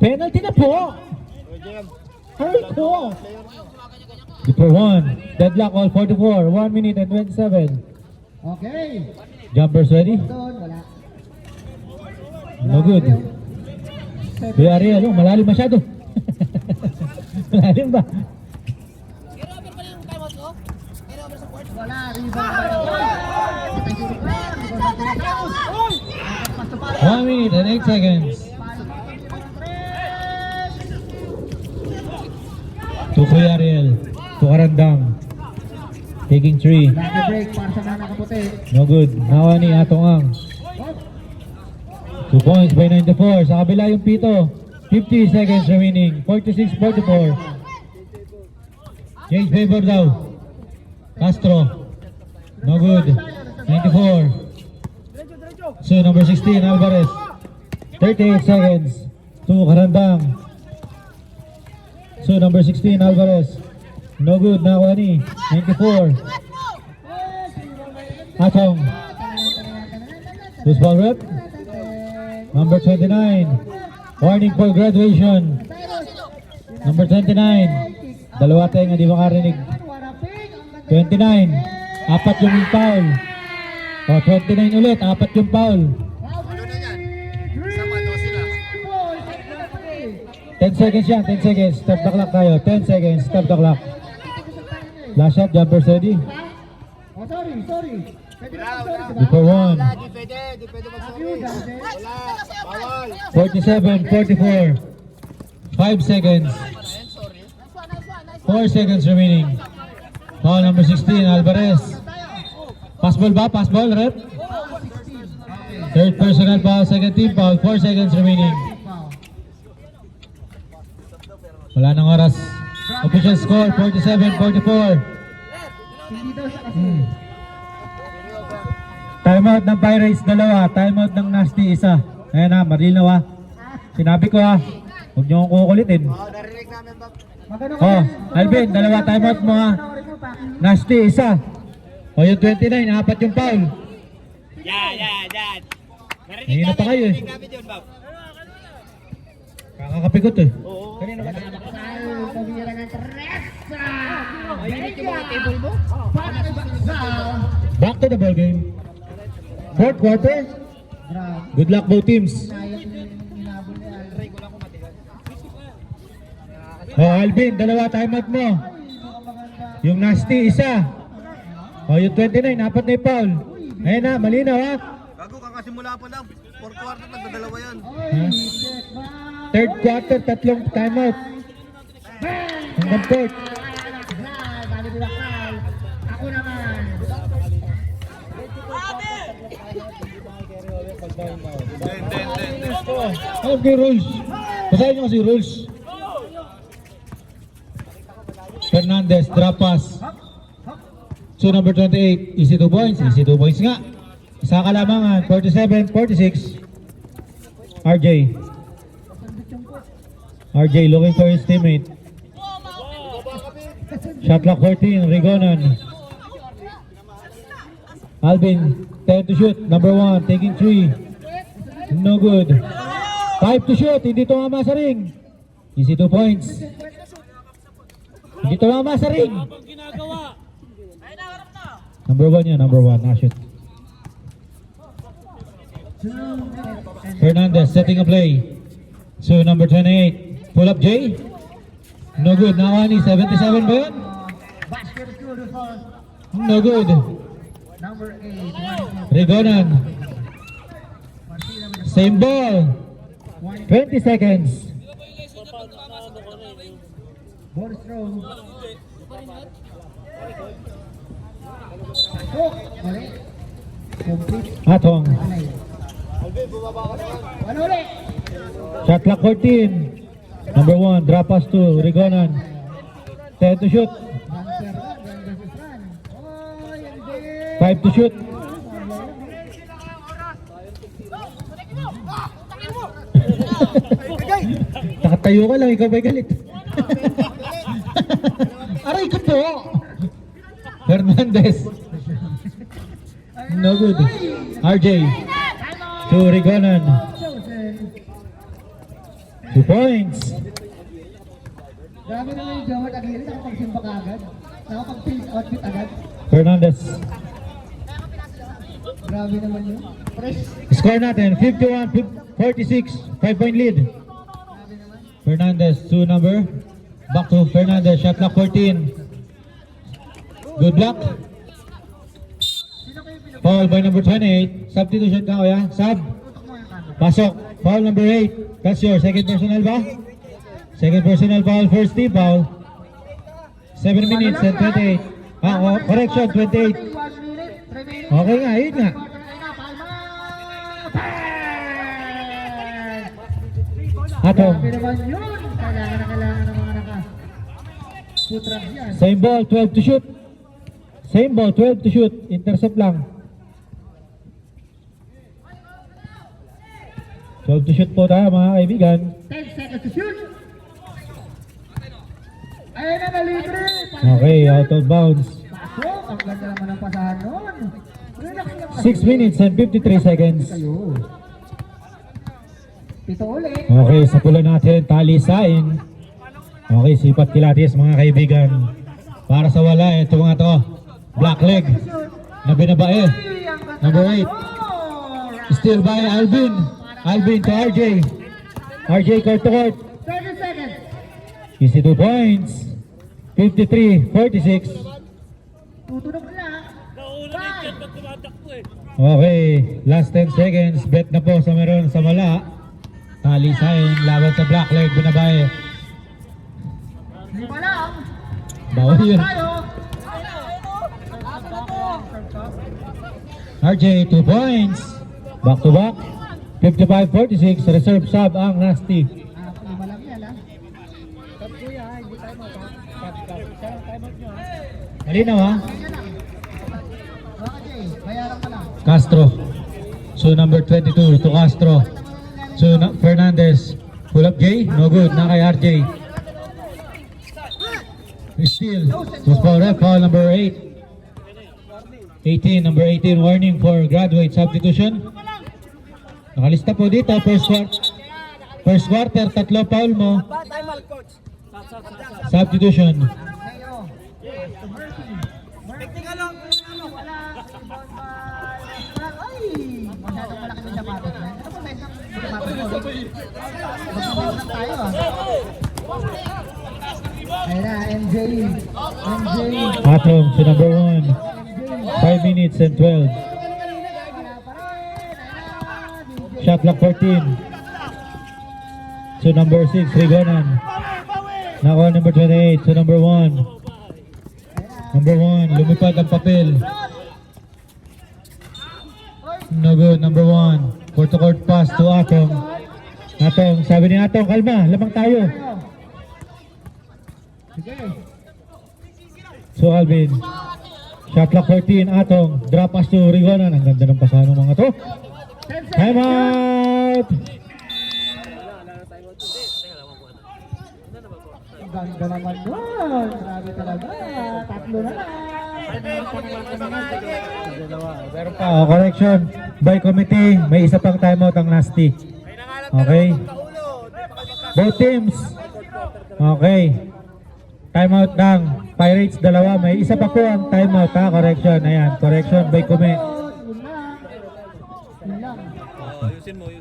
[SPEAKER 2] Penalty na po. Hurry ko. For 1. Deadlock all 44. 1 minute and 27.
[SPEAKER 3] Okay.
[SPEAKER 2] Jumpers ready?
[SPEAKER 3] Doon, wala.
[SPEAKER 2] No good. Kuya Ariel, oh, malalim masyado. Malalim ba?
[SPEAKER 4] Kaya over pa yung timeout ko? Kaya over sa court?
[SPEAKER 3] Wala, rebound pa rin. Patay yung rebound. Pasto pa rin.
[SPEAKER 2] 1 minute and 8 seconds. To Kuya Ariel. To Karandang. Taking 3.
[SPEAKER 3] Lagi break para sa mga nakaputi.
[SPEAKER 2] No good. Nawa ni Atong Ang. 2 points by 94. Sa kabila yung pito. 50 seconds remaining. 46-44. Change favor daw. Castro. No good. 94. So number 16, Alvarez. 38 seconds to Karandang. So number 16 Alvarez. No good, nakuha ni 94. Atong. Who's ball rep? Number 29. Warning for graduation. Number 29. Dalawa tayo nga di makarinig. 29. Apat yung foul. O 29 ulit, apat yung foul. 10 seconds yan, 10 seconds. Stop the clock tayo. 10 seconds, stop the clock. Last shot, jumper ready.
[SPEAKER 3] Oh, sorry.
[SPEAKER 2] Before one.
[SPEAKER 5] Di pwede mag-sorry. Bawal.
[SPEAKER 2] 47, 44. 5 seconds. 4 seconds remaining. Foul number 16, Alvarez. Pass ball ba? Pass ball, rep? Third personal foul, second team foul. 4 seconds remaining. Wala nang oras. Official score, 47-44.
[SPEAKER 3] Hindi daw siya kasi.
[SPEAKER 2] Timeout ng Pirates, dalawa. Timeout ng Nasty, isa. Ayan na, malinaw ha. Sinabi ko ha. Huwag niyo akong kukulitin.
[SPEAKER 5] Narinig namin ba?
[SPEAKER 3] Magano
[SPEAKER 2] Oh, Alvin, dalawa timeout mo ha. Nasty, isa. O yung 29, apat yung foul.
[SPEAKER 4] Yan.
[SPEAKER 2] Hihina pa kayo eh.
[SPEAKER 4] Namin yun, Bob.
[SPEAKER 2] Kakakapikot eh.
[SPEAKER 3] Kanina ba? Pabira ng Teresa!
[SPEAKER 4] Ayun yung mga table mo.
[SPEAKER 2] Back to the ball game. Fourth quarter.
[SPEAKER 3] Grabe.
[SPEAKER 2] Good luck both teams.
[SPEAKER 3] Sayang yung inabol ni Alvin.
[SPEAKER 2] Oh, Alvin, dalawa timeout mo. Yung Nasty, isa. Oh, yung 29, apat na yung foul. Ayan na, malinaw ha.
[SPEAKER 5] Gago, kakasimula pa lang. 4 quarter, nagdadalawa yan.
[SPEAKER 2] Ha? Third quarter, tatlong timeout. Hanggang fourth.
[SPEAKER 3] Sabi ko Bakal. Ako naman.
[SPEAKER 2] Alam ko yung rules. Basahin nyo kasi yung rules. Fernandez, drop pass. So number 28, easy 2 points. Easy 2 points nga. Isa kalamangan, 47-46. RJ. RJ looking for his teammate. Shot clock 14, Rigonan. Alvin, 10 to shoot. Number 1, taking 3. No good. 5 to shoot, hindi tumama sa ring. Easy 2 points. Hindi tumama sa ring. Number 1 yan, number 1. Na-shoot. Fernandez setting a play. So number 28, pull up J. No good. Nakuha ni 77 ba yun?
[SPEAKER 3] Basket good for
[SPEAKER 2] No good.
[SPEAKER 3] number 8.
[SPEAKER 2] Rigonan. Same ball. 20 seconds.
[SPEAKER 3] Ball strong. Pasok. Mali. Complete.
[SPEAKER 2] Atong.
[SPEAKER 3] Alay. Ano ulit?
[SPEAKER 2] Shot clock 14. Number 1, drop pass to Rigonan. 10 to shoot.
[SPEAKER 3] Answer run. Run versus run. Oh, yan din.
[SPEAKER 2] 5 to shoot. Nakatayo ka lang, ikaw ba'y galit? Aray ko po! Fernandez. No good. RJ. To Rigonan.
[SPEAKER 3] Chosen.
[SPEAKER 2] 2 points.
[SPEAKER 3] Grabe naman yung Jomar Aguirre. Nakapagsimba ka agad. Nakapag-face outfit agad.
[SPEAKER 2] Fernandez.
[SPEAKER 3] Grabe naman yun. Fresh.
[SPEAKER 2] Score natin, 51-46. 5-point lead. Fernandez to number. Back to Fernandez. Shot clock 14. Good luck. Foul by number 28. Substitution ka, kuya. Sub. Pasok. Foul number 8. That's your second personal ba? Second personal foul. First team foul. 7 minutes and 28. Ah, oh, correction, 28.
[SPEAKER 3] 1 minute. Remaining.
[SPEAKER 2] Okay nga, yun nga. Atong.
[SPEAKER 3] Grabe naman yun. Kailangan ng mga naka. Putrap yan.
[SPEAKER 2] Same ball, 12 to shoot. Same ball, 12 to shoot. Intercept lang. 12 to shoot po tayo mga kaibigan.
[SPEAKER 3] 10 seconds to shoot. Ayun na, nalibre.
[SPEAKER 2] Okay, out of bounds.
[SPEAKER 3] Pasok, ang ganda naman ang pasahan nun. Relax lang kasi
[SPEAKER 2] 6 minutes and 53 seconds.
[SPEAKER 3] kayo. Pito ulit.
[SPEAKER 2] Okay, sa pula natin, talisain. Okay, sipat kilatis mga kaibigan. Para sa wala, ito nga to. Black leg. Na binabae. Number 8. Still by Alvin. Alvin to RJ. RJ court to court.
[SPEAKER 3] 30 seconds.
[SPEAKER 2] Easy 2 points. 53-46.
[SPEAKER 3] Tutunog na.
[SPEAKER 2] Okay, last 10 seconds. Bet na po sa meron sa wala. Talisain, laban sa black leg, binabae.
[SPEAKER 3] Lima lang.
[SPEAKER 2] Bawal yun.
[SPEAKER 3] Tayo.
[SPEAKER 2] RJ, 2 points. Back to back. 55-46. Reserve sub ang Nasty.
[SPEAKER 3] Lima lang yan, ha?
[SPEAKER 2] Malinaw ha?
[SPEAKER 3] Okay, bayaran ka lang.
[SPEAKER 2] Castro. So number 22 to Castro. So Fernandez. Pull up J. No good. Na kay RJ. Steal. Was foul ref. Foul number 8. 18. Number 18. Warning for graduate substitution. Nakalista po dito. First quarter. Tatlo foul mo. Substitution.
[SPEAKER 3] Kayo. Technical lang. Wala. Ay! Masyadong malaki yung sapatos na. Ano ba mesang sapatos mo? Magpapagod tayo, ah. Ayun na, MJ. MJ.
[SPEAKER 2] Atom to number 1. 5 minutes and 12. Shot clock 14. So number 6, Rigonan. Nako number 28. So number 1. Number 1, lumipad ang papel. No good, number 1. Court to court pass to Atong. Atong, sabi ni Atong, kalma, lamang tayo.
[SPEAKER 3] Sige.
[SPEAKER 2] So Alvin. Shot clock 14, Atong. Drop pass to Rigonan. Ang ganda ng pasahan ng mga to.
[SPEAKER 3] 10 seconds.
[SPEAKER 2] Time out!
[SPEAKER 3] Ang ganda naman doon. Grabe talaga. Tatlo na lang.
[SPEAKER 2] Meron pa, correction. By committee, may isa pang timeout ang Nasty. Okay? Both teams. Okay. Timeout ng Pirates, dalawa. May isa pa po ang timeout ha. Correction. Ayan, correction by committee.
[SPEAKER 3] Yun lang.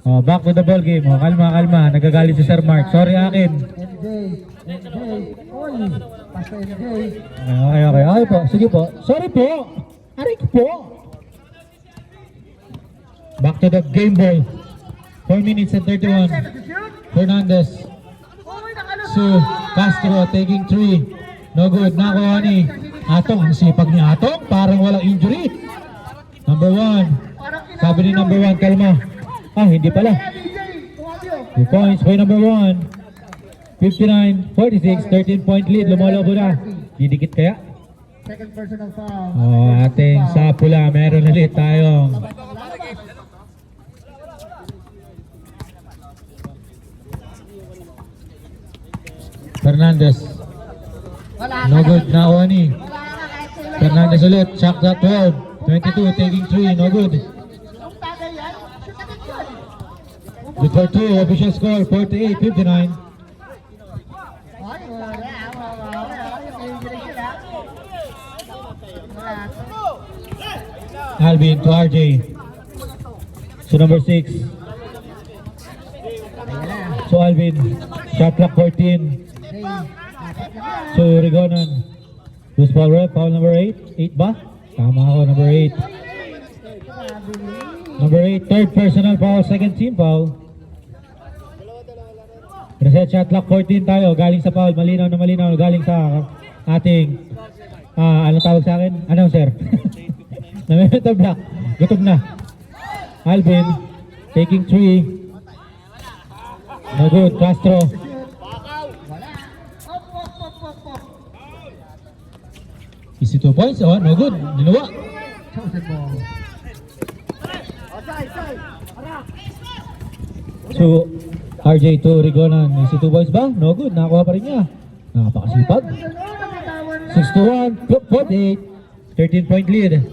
[SPEAKER 2] Oh, back to the ball game. Oh, kalma, kalma. Nagagalit si Sir Mark. Sorry akin.
[SPEAKER 3] MJ. MJ. Oy. Basta MJ.
[SPEAKER 2] Okay, okay. Okay po. Sige po. Sorry po. Aray ko po. Back to the game ball. 4 minutes and 31. Fernandez.
[SPEAKER 3] Oy, nakalusot.
[SPEAKER 2] So, Castro taking 3. No good. Nakuha ni Atong. Ang sipag ni Atong. Parang walang injury. Number 1. Sabi ni number 1, kalma. Ah, hindi pala.
[SPEAKER 3] MJ. Tuwabyo.
[SPEAKER 2] 2 points by number 1. 59-46. 13-point lead. Lumalobo na. Didikit kaya?
[SPEAKER 3] Second personal foul.
[SPEAKER 2] Oh, ating sa pula. Meron ulit tayong Fernandez.
[SPEAKER 3] Wala
[SPEAKER 2] No good. Nakuha ni
[SPEAKER 3] Wala ka kahit sila.
[SPEAKER 2] Fernandez ulit. Shot at 12. 22 taking 3. No good.
[SPEAKER 3] Kung tagay yan, shoot agad yun.
[SPEAKER 2] Before 2. Official score 48-59.
[SPEAKER 3] Ay, wala. Yung injury sila. Wala.
[SPEAKER 2] Alvin to RJ. So number 6.
[SPEAKER 3] Ayan na.
[SPEAKER 2] So Alvin. Shot clock 14.
[SPEAKER 3] Okay. Dapat na yan.
[SPEAKER 2] So Rigonan. Who's foul rep? Foul number 8. 8 ba? Tama ako. Number 8. Number 8. Third personal foul. Second team foul. Reset shot clock 14 tayo. Galing sa foul. Malinaw na malinaw. Galing sa ating anong tawag sa akin? Announcer. Namimita block. Gutom na. Alvin. Taking 3. No good. Castro.
[SPEAKER 3] Wala. Op.
[SPEAKER 2] Easy 2 points. Oh, no good. Ginawa.
[SPEAKER 3] Chosen ball.
[SPEAKER 2] to RJ to Rigonan. Easy 2 points ba? No good. Nakakuha pa rin niya. Napakasipag. 6-1. 48. 13-point lead.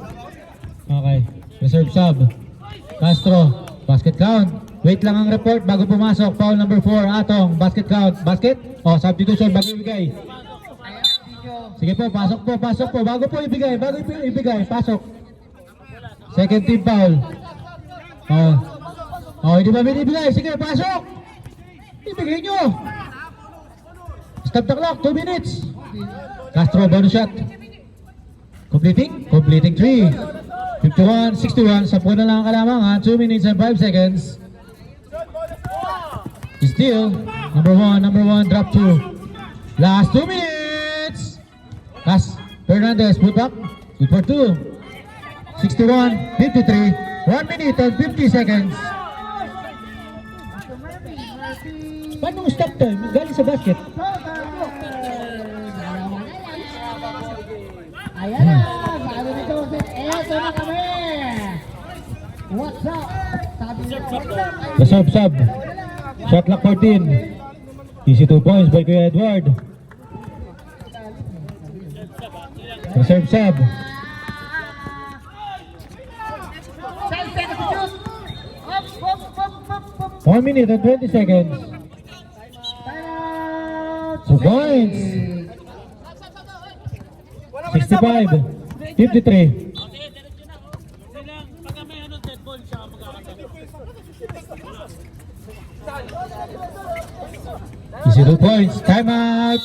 [SPEAKER 2] Okay. Reserve sub. Castro. Basket count. Wait lang ang report bago pumasok. Foul number 4. Atong. Basket count. Basket? Oh, substitution. Bago ibigay. Sige po. Pasok po. Pasok po. Bago po ibigay. Bago ibigay. Pasok. Second team foul. Oh. Oh, hindi ba binibigay? Sige, pasok! Ibigay nyo! Stop the clock, 2 minutes. Castro, bonus shot. Completing? Completing 3. 51-61, 10 na lang ang kalamangan. 2 minutes and 5 seconds. Steal. Number 1, drop 2. Last 2 minutes. Last, Fernandez, put up. Good for 2. 61-53. 1 minute and 50 seconds. Paano stop time? Galing sa basket.
[SPEAKER 3] Ayan na, sabi ni Joseph, eto na kami. What's up? Sabi ni Joseph.
[SPEAKER 2] Reserve sub. Shot clock 14. Easy 2 points by Kuya Edward. Reserve sub. 1 minute and 20 seconds. 2 points. 65-53. Easy 2 points. Timeout.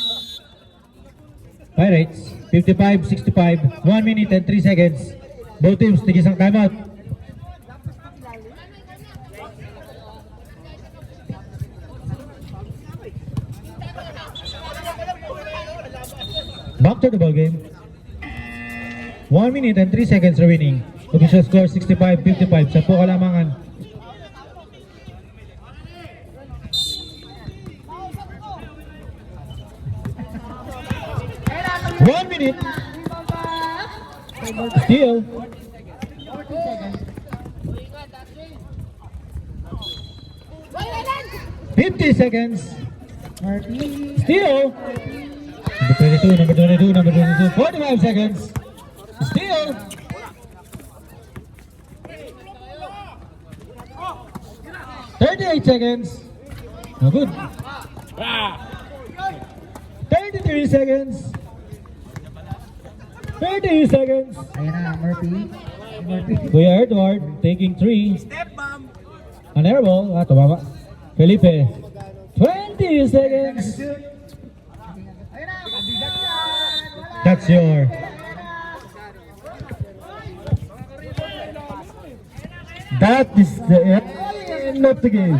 [SPEAKER 2] Pirates. 55-65. 1 minute and 3 seconds. Both teams tigis ang timeout. Back to the ball game. 1 minute and 3 seconds remaining. Official score 65-55. 10 kalamangan. One minute. Steal. 50 seconds. Steal. Number 22. 45 seconds. Steal. 38 seconds. No good. 33 seconds. 30 seconds.
[SPEAKER 3] Ayan na, Murphy.
[SPEAKER 2] Kuya Edward taking 3.
[SPEAKER 4] Step, ma'am.
[SPEAKER 2] An air ball. Tumama. Felipe. 20 seconds.
[SPEAKER 3] Ayan na, mabigat yan.
[SPEAKER 2] That's your. That is the end of the game.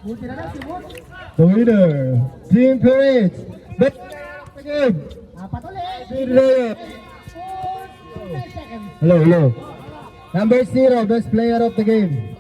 [SPEAKER 3] Buti na lang si Wood.
[SPEAKER 2] The winner, Team Pirates. But the game.
[SPEAKER 3] Apat ulit.
[SPEAKER 2] Zero.
[SPEAKER 3] 45 seconds.
[SPEAKER 2] Hello. Number 0, best player of the game.